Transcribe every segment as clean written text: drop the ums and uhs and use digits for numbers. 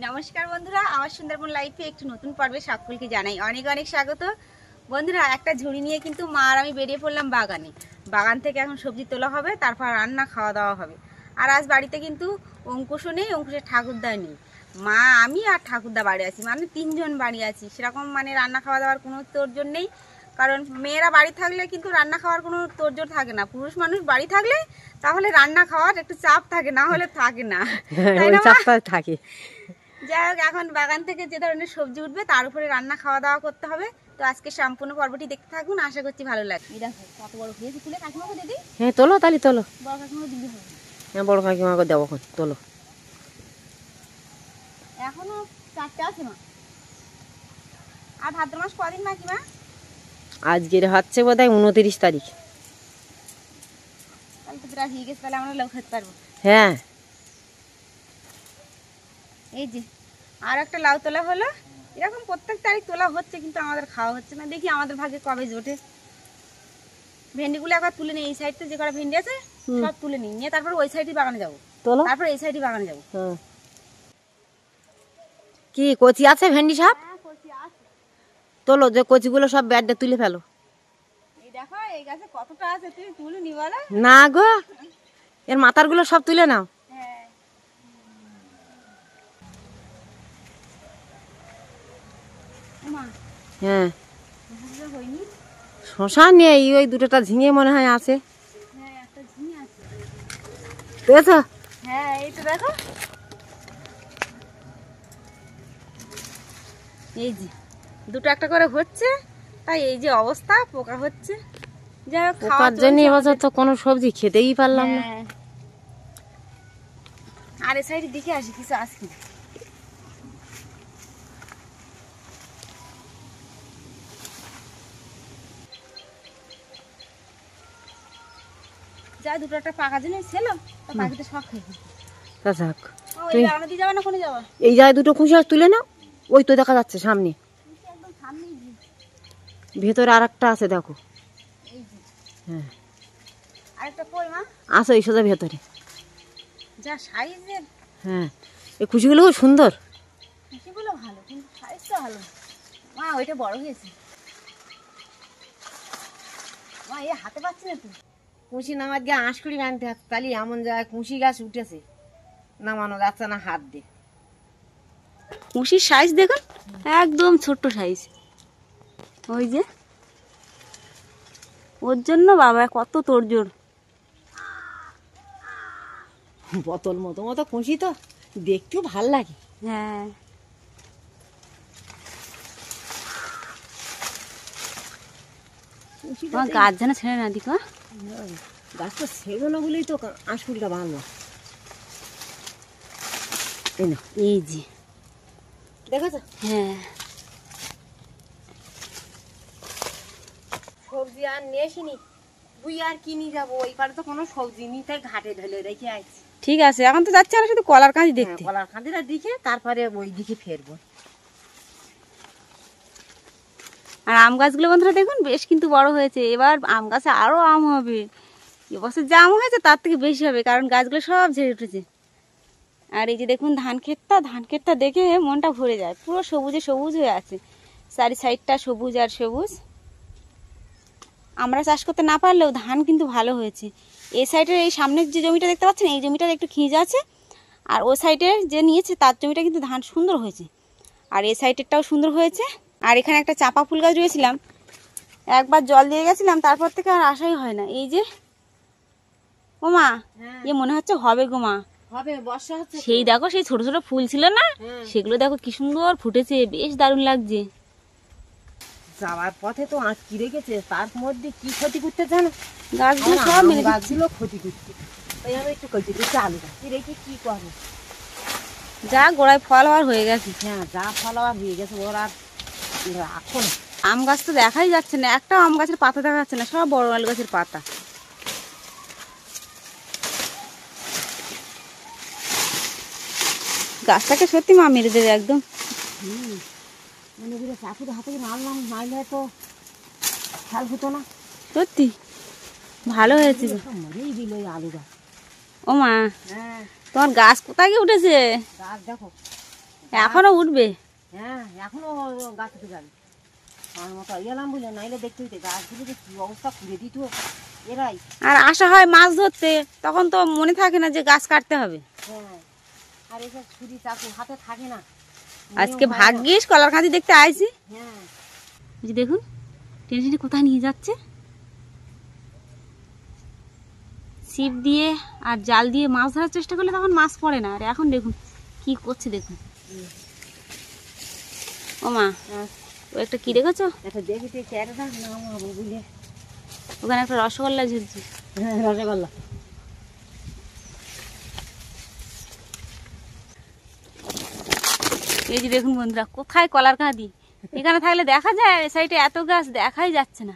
নমস্কার বন্ধুরা, আমার সুন্দরবন লাইফে একটু নতুন পর্বে সকলকে জানাই অনেক অনেক স্বাগত। বন্ধুরা, একটা ঝুড়ি নিয়ে কিন্তু মা আর আমি বেরিয়ে পড়লাম বাগানে। বাগান থেকে এখন সবজি তোলা হবে, তারপর রান্না খাওয়া দাওয়া হবে। আর আজ বাড়িতে কিন্তু অঙ্কুশও নেই, অঙ্কুশের ঠাকুরদা নেই। মা, আমি আর ঠাকুরদা বাড়ি আছি, মানে 3 জন বাড়ি আছি। সেরকম মানে রান্না খাওয়া দাওয়ার কোনো তোড়জোড় নেই, কারণ মেয়েরা বাড়ি থাকলে কিন্তু রান্না খাওয়ার কোনো তোড়জোড় থাকে না। পুরুষ মানুষ বাড়ি থাকলে তাহলে রান্না খাওয়ার একটু চাপ থাকে, না হলে থাকে না, তাই না? চাপটা থাকে। যাই হোক, এখন বাগান থেকে যে ধরনের সবজি উঠবে তার উপরে রান্না খাওয়া দাওয়া করতে হবে। তো আজকে সম্পূর্ণ পর্বটি দেখতে থাকুন, আশা করছি ভালো লাগবে। দেখো কত বড় হয়েছে, তুলে কাকিমাকে দিদি। হ্যাঁ তোলো, তাহলে তোলো। বড় কাকিমাকে দিদি হবে। হ্যাঁ বড় কাকিমাকে দেবো, তোলো। এখনো 4টে আছে মা। আর ভাদ্র মাস কদিন কাকিমা? আজকের হচ্ছে বোধহয় 29 তারিখ। তাহলে তো প্রায় হয়ে গেছে, তাহলে আমরা লাউ খেতে পারবো। হ্যাঁ, এই যে আর একটা লাউ তোলা হলো। এরকম প্রত্যেক তারিখ তোলা হচ্ছে, কিন্তু আমাদের খাওয়া হচ্ছে না। দেখি আমাদের ভাগ্যে কবে জোটে। ভেন্ডিগুলো একবার তুলে নিই, এই সাইডে যে কটা ভেন্ডি আছে সব তুলে নিই, নিয়ে তারপর ওই সাইডে বাগানে যাবো। তারপর এই সাইডে বাগানে যাবো। কি কচি আছে ভেন্ডি সব? তোলো, যে কচিগুলো সব ব্যাডে তুলে ফেলো। এই দেখো এই গাছে কতটা আছে, তুমি তুলে নি বলো? না গো, এর মাথারগুলো সব তুলে নাও। হ্যাঁ, হ্যাঁ, হয়নি। শশা নেই, ওই দুটোটা ঝিঙে মনে হয় আছে। হ্যাঁ, একটা ঝিঙে আছে। পেয়েছো? হ্যাঁ, এই তো দেখো, এই যে দুটো একটা করে হচ্ছে, তাই এই যে অবস্থা, পোকা হচ্ছে। যাই হোক, পোকার জন্য এবছর তো কোনো সবজি খেতেই পারলাম না। আর এই সাইডে দেখে আসি কিছু আছে কিনা। যাই দুটো একটা পাকা জিনিস ছিল, তা পাখিতে সব খেয়ে যাক, ওই বাগানে দিয়ে যাবা না কোনে যাবা? এই জায়গায় দুটো খুশি তুলে নাও। ওই তো দেখা যাচ্ছে সামনে, একদম সামনেই। ভেতরে আর একটা আছে দেখো। এই যে হ্যাঁ, আরেকটা কই মা? আসো এই সোজা ভেতরে। যা সাইজের। হ্যাঁ, এই খুশিগুলো খুব সুন্দর। খুশিগুলো ভালো, কিন্তু সাইজটা ভালো না। মা ওইটা বড় হয়েছে। মা এই হাতে পাচ্ছি না তুই। কুশি নামার গিয়ে আঁশকুড়ি বানতে হাত, তাহলে এমন জায়গায় কুশি গাছ উঠেছে, নামানো যাচ্ছে না হাত দিয়ে। কুশির সাইজ দেখুন, একদম ছোট্ট সাইজ। ওই যে ওর জন্য বাবা কত তোড়জোড়। বোতল মতো মতো কুশি তো দেখতেও ভাল লাগে। হ্যাঁ, গাছ যেন ছেড়ে না দিক। গাছটা ছেড়ো না বলেই তো আঁশকুড়িটা বাঁধলো। এই না, এই যে দেখেছো? হ্যাঁ, সবজি আর নিয়ে আসিনি, তুই আর কিনি যাবো। ওই পারে তো কোনো সবজি নিই, তাই ঘাটে ঢেলে রেখে আছি। ঠিক আছে, এখন তো যাচ্ছে আমরা শুধু কলার কাঁদি দেখতে। কলার খাঁদিটা দিকে তারপরে ওই দিকে ফেরবো। আর আম গাছগুলো বন্ধুরা দেখুন বেশ কিন্তু বড় হয়েছে। এবার আম গাছে আরো আম হবে। এবছর যা আম হয়েছে তার থেকে বেশি হবে, কারণ গাছগুলো সব ঝেড়ে উঠেছে। আর এই যে দেখুন ধান ক্ষেতটা দেখে মনটা ভরে যায়। পুরো সবুজে সবুজ হয়ে আছে, চারি সাইডটা সবুজ আর সবুজ। আমরা চাষ করতে না পারলেও ধান কিন্তু ভালো হয়েছে। এই সাইডের এই সামনের যে জমিটা দেখতে পাচ্ছেন, এই জমিটার একটু খিঁজ আছে। আর ওই সাইডে যে নিয়েছে তার জমিটা কিন্তু ধান সুন্দর হয়েছে, আর এই সাইডেরটাও সুন্দর হয়েছে। আর এখানে একটা চাপা ফুল গাছ রয়েছিলাম, একবার জল দিয়ে গেছিলাম, তারপর থেকে আর আশাই হয় না। এই যে ও মা, এ মনে হচ্ছে হবে গো মা, হবে, বর্ষা হচ্ছে। সেই দেখো সেই ছোট ছোট ফুল ছিল না, সেগুলো দেখো কি সুন্দর ফুটেছে, বেশ দারুণ লাগছে। যাওয়ার পথে তো আঁটকি রেখেছে, তার মধ্যে কি ক্ষতি করতে জানো? গাছগুলো সব মেলে গাছগুলো ক্ষতি করছে। তাই আমি একটু কেটে দিচ্ছি, আলু গাছ রেখে কি করবো? যা গোড়ায় ফল হওয়ার হয়ে গেছে। হ্যাঁ, যা ফল হওয়ার হয়ে গেছে, ওর আর রাখো না। আম গাছ তো দেখাই যাচ্ছে না, একটা আম গাছের পাতা দেখা যাচ্ছে না, সব বড় আলু গাছের পাতা। গাছটাকে সত্যি মা মেরে দেবে একদম। মানে চাকুর হাতে মারলাম, মারলে তো খেয়াল হতো না। সত্যি ভালো হয়েছে। মরেই দিল ওই আলু গাছ। ও মা, হ্যাঁ, তোমার গাছ কোথায় গিয়ে উঠেছে? গাছ দেখো এখনো উঠবে। হ্যাঁ এখনো গাছ উঠে যাবে। আমার মতো এলাম বলে, নাইলে দেখতে হইতে গাছগুলো যে কি অবস্থা করে দিত এরাই। আর আসা হয় মাছ ধরতে, তখন তো মনে থাকে না যে গাছ কাটতে হবে। হ্যাঁ, আর এসব ছুরি চাকু হাতে থাকে না। আজকে ভাগ্যিস কলার কাঁদি দেখতে আইছি। হ্যাঁ, এই যে দেখুন টেনে টেনে কোথায় নিয়ে যাচ্ছে। ছিপ দিয়ে আর জাল দিয়ে মাছ ধরার চেষ্টা করলে তখন মাছ পড়ে না, আর এখন দেখুন কি করছে দেখুন। ও মা, ও একটা কি দেখেছো? একটা দেখেছি ক্যারেটা নাম হবে বুঝলে। ওখানে একটা রসগোল্লা ঝুলছে। হ্যাঁ, রসগোল্লা। এই যে দেখুন বন্ধুরা, কোথায় কলার কাঁদি। এখানে থাকলে দেখা যায়, এই সাইডে এত গাছ দেখাই যাচ্ছে না।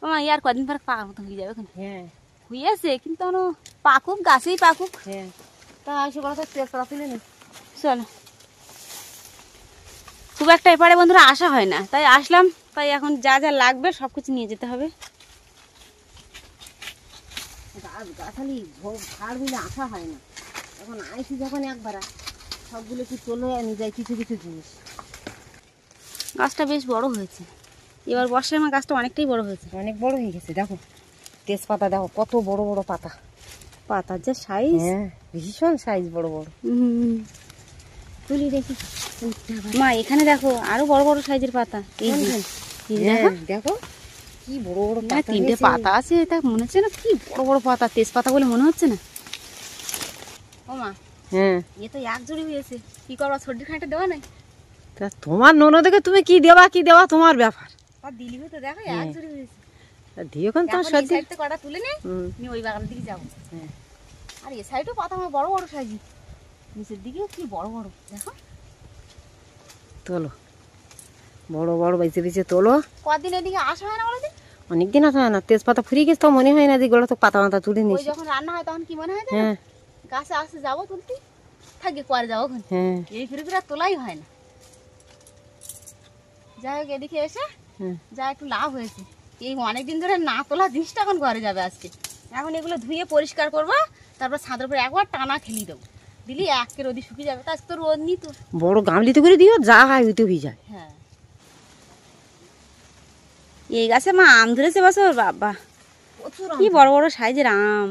ও মা, ইয়ার কদিন পর পাকার মতো হয়ে যাবে ওখানে। হ্যাঁ হইয়াছে, কিন্তু এখনো পাকুক, গাছেই পাকুক। হ্যাঁ, তা এসে বলা তো তেজপাতা তুলে নি। চলো, খুব একটা এপারে বন্ধুরা আসা হয় না, তাই আসলাম। তাই এখন যা যা লাগবে সব কিছু নিয়ে যেতে হবে। গাছ গাছালি ছাড় বুঝলে আসা হয় না। এখন আইসি যখন একবার সবগুলো কি চলে নিয়ে যায় কিছু কিছু জিনিস। গাছটা বেশ বড় হয়েছে এবার, বর্ষায় আমার গাছটা অনেকটাই বড় হয়েছে। অনেক বড় হয়ে গেছে। দেখো তেজপাতা, দেখো কত বড় বড় পাতা। পাতার যা সাইজ, হ্যাঁ ভীষণ সাইজ, বড় বড়। তুলি দেখি মা, এখানে দেখো আরো বড় বড় সাইজের পাতা। এই যে, এই যে দেখো, দেখো কি বড় বড় না, পাতা। 3টে পাতা আছে, তা মনে হচ্ছে না কি বড় বড় পাতা, তেজপাতা বলে মনে হচ্ছে না। ও মা, হ্যাঁ, এ তো এক জুড়ি হয়েছে, কি করবা? সর্দির খানিকটা দেওয়া নাই? তা তোমার ননদকে তুমি কি দেওয়া তোমার ব্যাপার। তা দিলি তো, দেখো এক জুড়ি হয়েছে। দিও কোন তোমার এখন এই সর্দি। সাইডটা কটা তুলে নে, আমি ওই বাগানের দিকে যাবো। হ্যাঁ, আর এই সাইডও পাতা আমার বড় বড় সাইজ, নিচের দিকেও কি বড় বড় দেখো। তোলো, বড় বড় বেঁচে বেঁচে তোলো। কদিন এদিকে আসা হয় না বলো? অনেকদিন আসা হয় না। তেজপাতা ফুরিয়ে গেছে তো মনে হয় না যেগুলো তো পাতা মাথা তুলে ওই নিয়েছি। যখন রান্না হয় তখন কি মনে হয় জানো? হ্যাঁ গাছে আসতে যাবো তুলতে, থাকি পরে যাবো ওখানে। হ্যাঁ এই ফিরে ফিরে আর তোলাই হয় না। যাই হোক, এদিকে এসে হ্যাঁ, যা একটু লাভ হয়েছে। এই অনেকদিন ধরে না তোলা জিনিসটা এখন ঘরে যাবে আজকে। এখন এগুলো ধুয়ে পরিষ্কার করবো, তারপর ছাদের উপরে একবার টানা খেলি দেবো, দিলি একে রোদি শুকিয়ে যাবে। তা আজকে তো রোদ নি তো। বড় গামলিতে করে দিও, যা হয় ওইতে হয়ে যায়। হ্যাঁ, এই গাছে মা আম ধরেছে বছর, বাবা কি বড় বড় সাইজের আম।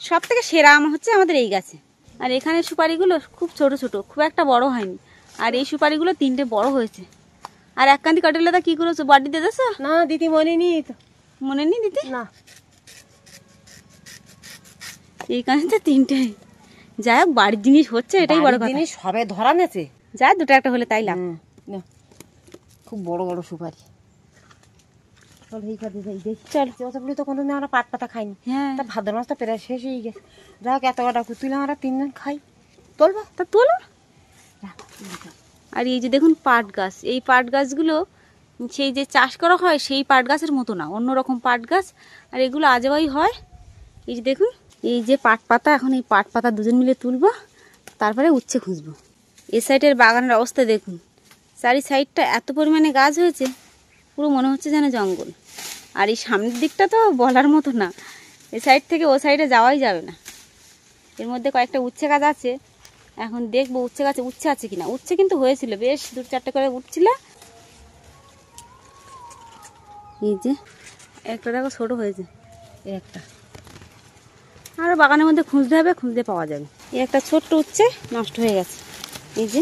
সব থেকে সেরা আম হচ্ছে আমাদের এই গাছে। আর এখানে সুপারিগুলো খুব ছোট ছোট, খুব একটা বড় হয়নি। আর এই সুপারিগুলো 3টে বড় হয়েছে। আর এক কান্দি কাটলেটা কি করেছো? বাড়ি দিয়ে দিয়েছো? না দিদি, মনে নি তো। মনে নেই দিতে? না, এই কান্দিতে 3টে। যাই হোক, বাড়ির জিনিস হচ্ছে, এটাই বড় কথা। জিনিস সবে ধরা নেছে। যাই, দুটো একটা হলে তাই লাভ। খুব বড় বড় সুপারি। চল এই কাজে যাই, দেখি। চলো। চলো তো কোনোদিন আমরা পাট পাতা খাইনি। হ্যাঁ, তা ভাদ্র মাস তো প্রায় শেষ হয়ে গেছে। যাক, এত কটা তুলে আমরা 3 জন খাই। তোলবা? তা তোলো। আর এই যে দেখুন পাট গাছ, এই পাট গাছগুলো সেই যে চাষ করা হয় সেই পাট গাছের মতো না, অন্যরকম পাট গাছ। আর এগুলো আজবাই হয়। এই যে দেখুন, এই যে পাট পাতা, এখন এই পাট পাতা দুজন মিলে তুলবো, তারপরে উচ্ছে খুঁজবো। এই সাইডের বাগানের অবস্থা দেখুন, চারি সাইডটা এত পরিমাণে গাছ হয়েছে, পুরো মনে হচ্ছে যেন জঙ্গল। আর এই সামনের দিকটা তো বলার মতো না, এই সাইড থেকে ও সাইডে যাওয়াই যাবে না। এর মধ্যে কয়েকটা উচ্ছে গাছ আছে, এখন দেখবো উচ্ছে গাছে উচ্ছে আছে কিনা। উচ্ছে কিন্তু হয়েছিল, বেশ 2-4টে করে উঠছিল। এই যে একটা দেখো ছোট হয়েছে, একটা আরো বাগানের মধ্যে খুঁজতে হবে, খুঁজতে পাওয়া যাবে। এই একটা ছোট্ট উচ্ছে নষ্ট হয়ে গেছে। এই যে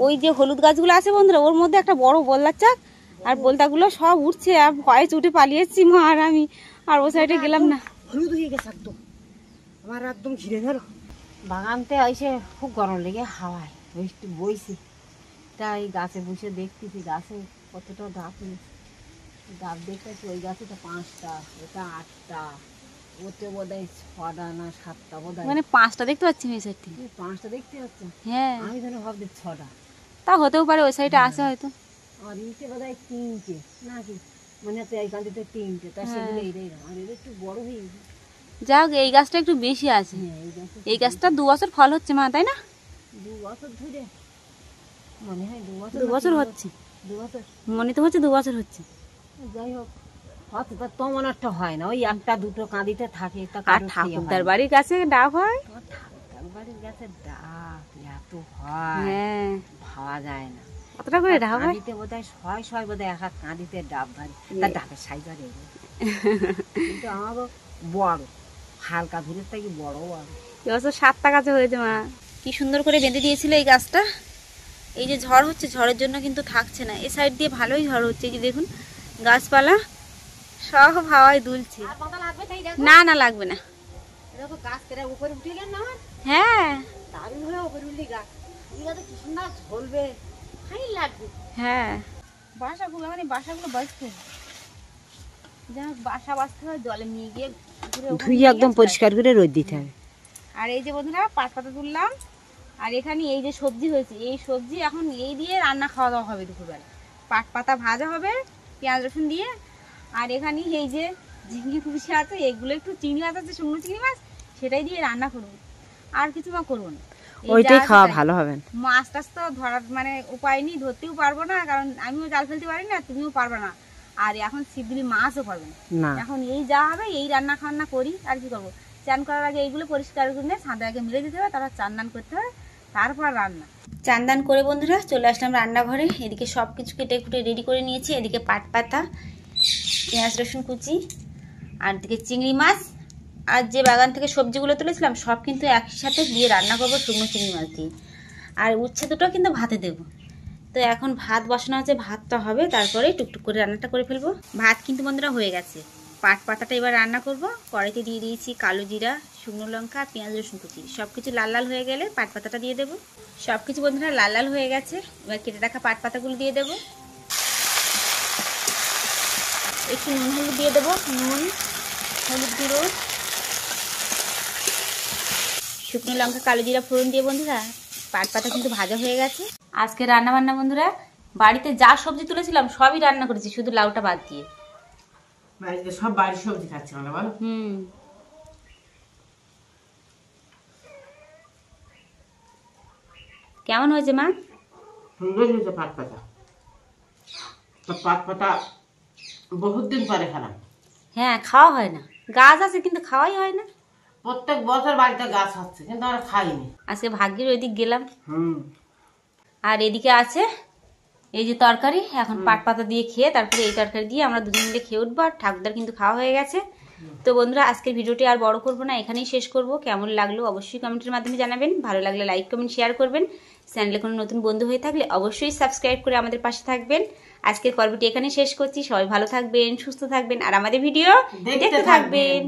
ওই যে হলুদ গাছগুলো আছে বন্ধুরা, ওর মধ্যে একটা বড় বললার চাক, আর বলতাগুলো সব উঠছে। আর ভয়ে ছুটে পালিয়েছি মা আর আমি, আর ও সাইডে গেলাম না। হলুদ হয়ে গেছে একদম, আমার একদম ঘিরে ধরো। বাগানতে এসে খুব গরম লেগে হাওয়ায় একটু বইছি, তাই গাছে বসে দেখতেছি গাছে কতটা ডাব হয়েছে। ডাব দেখতেছি, ওই গাছে তো 5টা, ওটা 8টা, ওতে বোধহয় 6টা না 7টা বোধহয়। মানে 5টা দেখতে পাচ্ছি এই সাইড থেকে। 5টা দেখতে পাচ্ছেন? হ্যাঁ, আমি যেন ভাবছি 6টা। তা হতেও পারে, ওই সাইডে আছে হয়তো। আর ইতে বোধহয় 3টে নাকি, মানে হচ্ছে এই গাছতে 3টে, তা সেগুলো এইটাই না। আর এটা একটু বড় হয়ে গেছে। যাই হোক, এই গাছটা একটু বেশি আছে। হ্যাঁ, এই গাছটা এই গাছটা 2 বছর ফল হচ্ছে মা, তাই না? 2 বছর ধরে মনে হয় 2 বছর 2 বছর হচ্ছে, 2 বছর। মনে তো হচ্ছে 2 বছর হচ্ছে। যাই হোক, অত তেমন একটা হয় না, ওই একটা দুটো কাঁদিতে থাকে। আর ঠাকুরদার বাড়ির গাছে ডাব হয়, ঠাকুরদার বাড়ির গাছে ডাব এত হয়, হ্যাঁ ভাবা যায় না। কতটা করে ডাব হয়? কাঁদিতে বোধহয় শয় বোধহয় এক এক কাঁদিতে ডাব ধরে, তার ডাবের সাইজ আর কিন্তু আমারও বড়, হালকা ভিড়ের থেকে বড় বড়। এবছর 7টা গাছে হয়েছে মা। কি সুন্দর করে বেঁধে দিয়েছিল এই গাছটা। এই যে ঝড় হচ্ছে, ঝড়ের জন্য কিন্তু থাকছে না। এই সাইড দিয়ে ভালোই ঝড় হচ্ছে, এই যে দেখুন গাছপালা সব হাওয়ায় দুলছে। না না লাগবে না। দেখো গাছ কেটে উপরে উঠে গেল না, হ্যাঁ দারুণ হয়ে উপরে উঠলি গাছ, কি সুন্দর ঝলবে, ফাইন লাগবে। হ্যাঁ বাসাগুলো মানে বাসাগুলো বাঁচতে যেন বাসা বাঁচতে হয়, জলে নিয়ে গিয়ে ধুয়ে একদম পরিষ্কার করে রোদ দিতে হবে। আর এই যে বন্ধুরা পাট পাতা তুললাম, আর এখানে এই যে সবজি হয়েছে, এই সবজি এখন এই দিয়ে রান্না খাওয়া দাওয়া হবে দুপুরবেলা। পাট পাতা ভাজা হবে পেঁয়াজ রসুন দিয়ে, আর এখানে এই যে ঝিঙ্গি কুচি আছে, এগুলো একটু চিংড়ি মাছ আছে, শুকনো চিংড়ি মাছ, সেটাই দিয়ে রান্না করবো। আর কিছু মা করবো না, ওইটাই খাওয়া ভালো হবে। মাছ টাছ তো ধরার মানে উপায় নেই, ধরতেও পারবো না, কারণ আমিও জাল ফেলতে পারি না, তুমিও পারবে না, আর এখন শিগগিরি মাছও পারবে না। এখন এই যা হবে এই রান্না খান্না করি, আর কি করবো। চান করার আগে এইগুলো পরিষ্কার করে সাদা আগে মিলে দিতে হবে, তারপর চান দান করতে হবে, তারপর রান্না। চান দান করে বন্ধুরা চলে আসলাম রান্নাঘরে। এদিকে সব কিছু কেটে কুটে রেডি করে নিয়েছি। এদিকে পাট পাতা, পেঁয়াজ রসুন কুচি, আর এদিকে চিংড়ি মাছ, আর যে বাগান থেকে সবজিগুলো তুলেছিলাম সব কিন্তু একসাথে দিয়ে রান্না করবো শুকনো চিংড়ি মাছ দিয়ে। আর উচ্ছে দুটো কিন্তু ভাতে দেবো। তো এখন ভাত বসানো আছে, ভাতটা হবে, তারপরে টুকটুক করে রান্নাটা করে ফেলবো। ভাত কিন্তু বন্ধুরা হয়ে গেছে। পাট পাতাটা এবার রান্না করব। কড়াইতে দিয়ে দিয়েছি কালো জিরা, শুকনো লঙ্কা, পেঁয়াজ রসুন কুচি, সব কিছু লাল লাল হয়ে গেলে পাট পাতাটা দিয়ে দেবো। সব কিছু বন্ধুরা লাল লাল হয়ে গেছে, এবার কেটে রাখা পাট পাতাগুলো দিয়ে দেবো। একটু নুন হলুদ দিয়ে দেবো, নুন হলুদ গুঁড়ো, শুকনো লঙ্কা, কালো জিরা ফোড়ন দিয়ে বন্ধুরা পাট পাতা কিন্তু ভাজা হয়ে গেছে। আজকে রান্না বান্না বন্ধুরা বাড়িতে যা সবজি তুলেছিলাম সবই রান্না করেছি, শুধু লাউটা বাদ দিয়ে। সব বাড়ির সবজি খাচ্ছে মানে বল। কেমন হয়েছে মা? সুন্দর হয়েছে পাট পাতা। পাট পাতা বহুত দিন পরে খেলাম। হ্যাঁ খাওয়া হয় না, গাছ আছে কিন্তু খাওয়াই হয় না। প্রত্যেক বছর বাড়িতে গাছ হচ্ছে কিন্তু আমরা খাইনি। আজকে ভাগ্যের ওইদিক গেলাম। আর এদিকে আছে এই যে তরকারি, এখন পাট পাতা দিয়ে খেয়ে তারপরে এই তরকারি দিয়ে আমরা দুজন মিলে খেয়ে উঠবো। আর ঠাকুরদার কিন্তু খাওয়া হয়ে গেছে। তো বন্ধুরা আজকের ভিডিওটি আর বড় করবো না, এখানেই শেষ করব। কেমন লাগলো অবশ্যই কমেন্টের মাধ্যমে জানাবেন, ভালো লাগলে লাইক কমেন্ট শেয়ার করবেন। চ্যানেলে কোনো নতুন বন্ধু হয়ে থাকলে অবশ্যই সাবস্ক্রাইব করে আমাদের পাশে থাকবেন। আজকের পর্বটি এখানে শেষ করছি। সবাই ভালো থাকবেন, সুস্থ থাকবেন, আর আমাদের ভিডিও দেখতে থাকবেন।